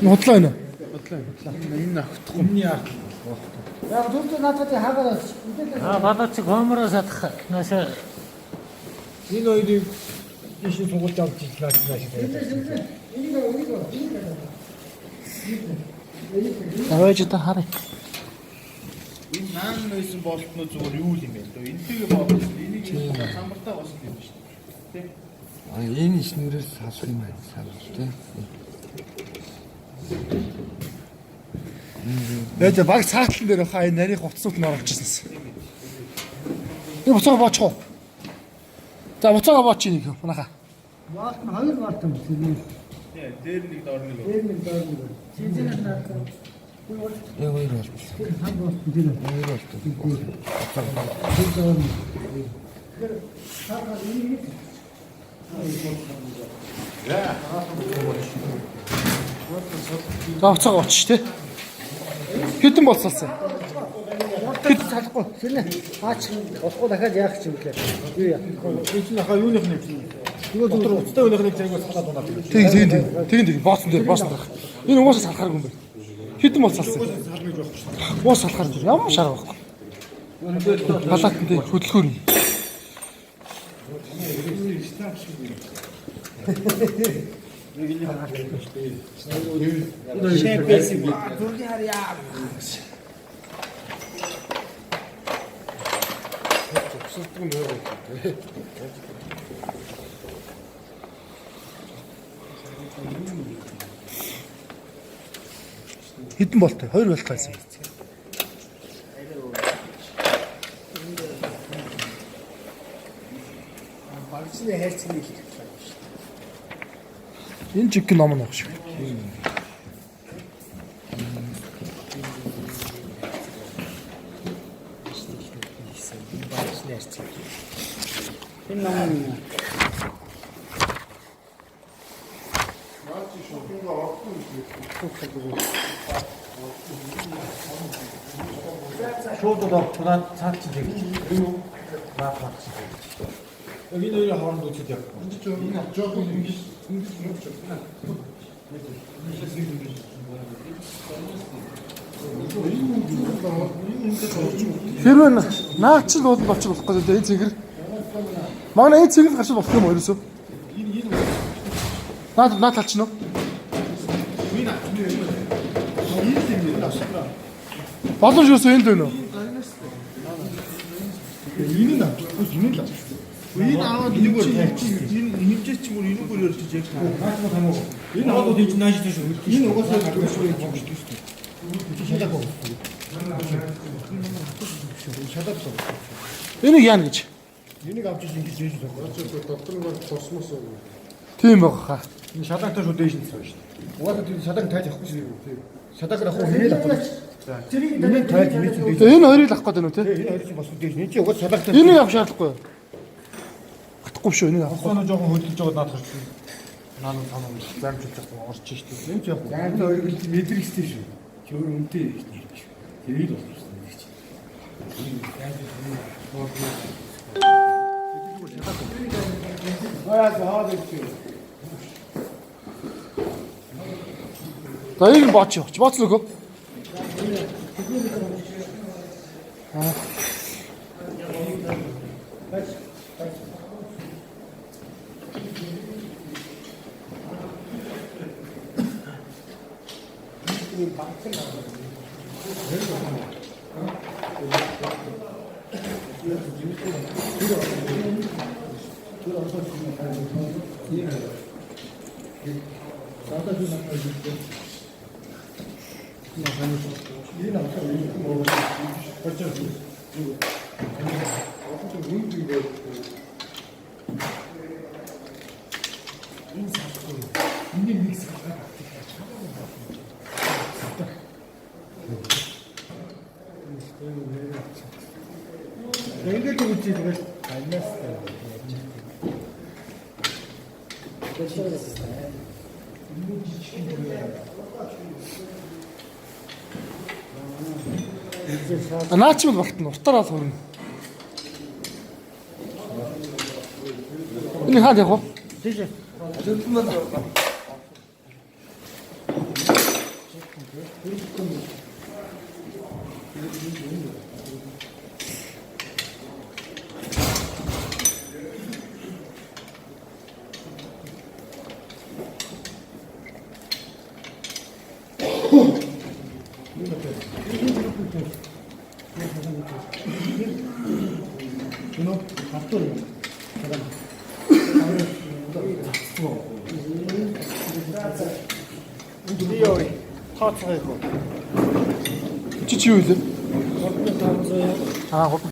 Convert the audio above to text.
Бодлоо энэ. Энэ авахгүй. Миний авах. Яг дөрөв надад хаагаад балаач гомроос атах наашаа Энэ хоёрыг иш сургууль авч ирлээ гэж. Аваач та харъя. Энэ наан нойсон болтноо зүгээр юу юм бэ? Энтэйгээ боолсон. Энийг самбартаа босч юм шүү дээ. Энэ ишнэрээс салах юм байна. Салах тийм. Яаж баг цаатлан дээр хаа энэ нарийн утсууд нь оруулчихсан. Би буцаага боочих уу? За буцаага боочих нэг юм манайха. Ваалт нь хоёр ваалт юм тийм. Тий, дээр нэг доор нэг. Дээр нэг доор нэг. Чинзэнэ надад. Яа хоёр бол. Хам болт тийм. Хоёр бол. За буцаага боочих тий. Хэдэн болцолсон? Хэд салахгүй. Шинэ хаач болохгүй дахиад яах юм бэ? Юу яах? Энэ хаа юуных нэг. Нөгөө дотор уцтай өөнийх нэг зайгаас халаад унаад. Тэг. Боосон дээр. Энэ угаасаа салахааргүй юм байна. Хэдэн болцолсон? Уус салахаар юм. Ямар шар байхгүй. Халаат нь тий хөдөлгөөр юм. Шэпэсиг. Хэдэн болтой? 2 болтойсэн. Багцны хайрцаг хэлэх. Энэ жиг ном нь багш. Энэ ном Шууд тулаад цаад чи гэх. Юу? Наахаа. Энэ хоёрын хооронд үчид яг. Энэ жоохон ингэж Хэрвээ наач л бол болчих болохгүй дээ энэ цэгэр. Манай энэ цэгэр гарч болох юм уу ерөөсөө? Наад талч нь. Боломж юусэн энд байна уу? энэ нь авчихгүй юм л. Энэ аваад нэг өөр тавьчих. Энэ хэмжээч ч юм уу энэ өөр өрчиж яг. Энэ аваад энэ нааш тийш. Энэ угаасаа гаргаж шүү юм шүү дээ. Шалаа боо. Шалаа боо. Энийг яана гэж. Энийг авч ингэж хийж байгаа. Доктор нь космос уу. Тийм байгаа хаа. Энэ шалаатай шүү дээ шүү дээ. Угаасаа тийм шалааг тайлж авахгүй шүү дээ. Шалааг авах уу хэмээл авах. Энэ тайлж хийж дээ. Энэ хоёрыг авах гэдэг нь үү те? Энэ хоёр чинь бас үдээж. Энэ чи угаасаа шалаагтай. Энийг авах шаардлагагүй. Хатахгүй шүү энийг авах. Хоноо жоохон хөдөлж байгаа надад харсан. Наа танаа замжилж байгаа орч шүү дээ. Энэ ч яг ганц хоёрыг мэдрэгчтэй шүү. Чи өөр үнтэй нэр шүү. Тэрийг бол шүү. За ийм бооч явууч. Бооц нөгөө. Ингээд үгүй тэгэл альнастай. Наач бол багтна. Уртаараа сурна. Энэ хаад яг уу? Тийш. Чи юу вэ? Аа